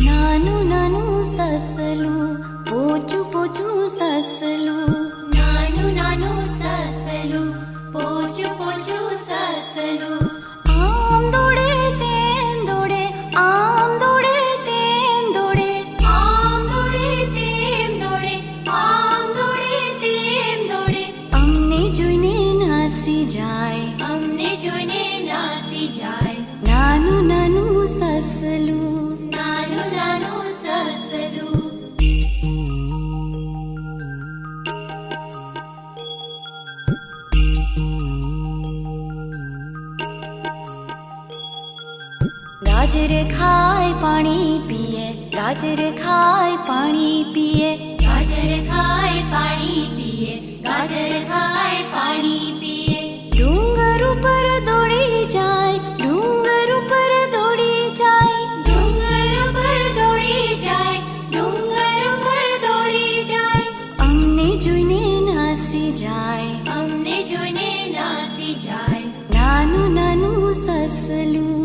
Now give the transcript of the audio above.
નાનું નાનું સસલું પોચું પોચું સસલું, નાનું નાનું સસલું પોચું પોચું સસલું. આમ દોડે તેમ દોડે, આમ દોડે તેમ દોડે, આમ દોડે તેમ દોડે, આમ દોડે તેમ દોડે. અમને જોઈને નાસી જાય, અમને જોઈને નાસી જાય. નાનું નાનું સસલું, નાનું નાનું સસલું. ગાજર ખાય પાણી પીએ, ગાજર ખાય પાણી પીએ, ગાજર ખાય પાણી પીએ, ગાજર ખાય પાણી પીએ. ડુંગર ઉપર દોડી જાય, ડુંગર ઉપર દોડી જાય, ડુંગર ઉપર દોડી જાય, ડુંગર ઉપર દોડી જાય. અમને જોઈને નાસી જાય, અમને જોઈને નાસી જાય. નાનું નાનું સસલું,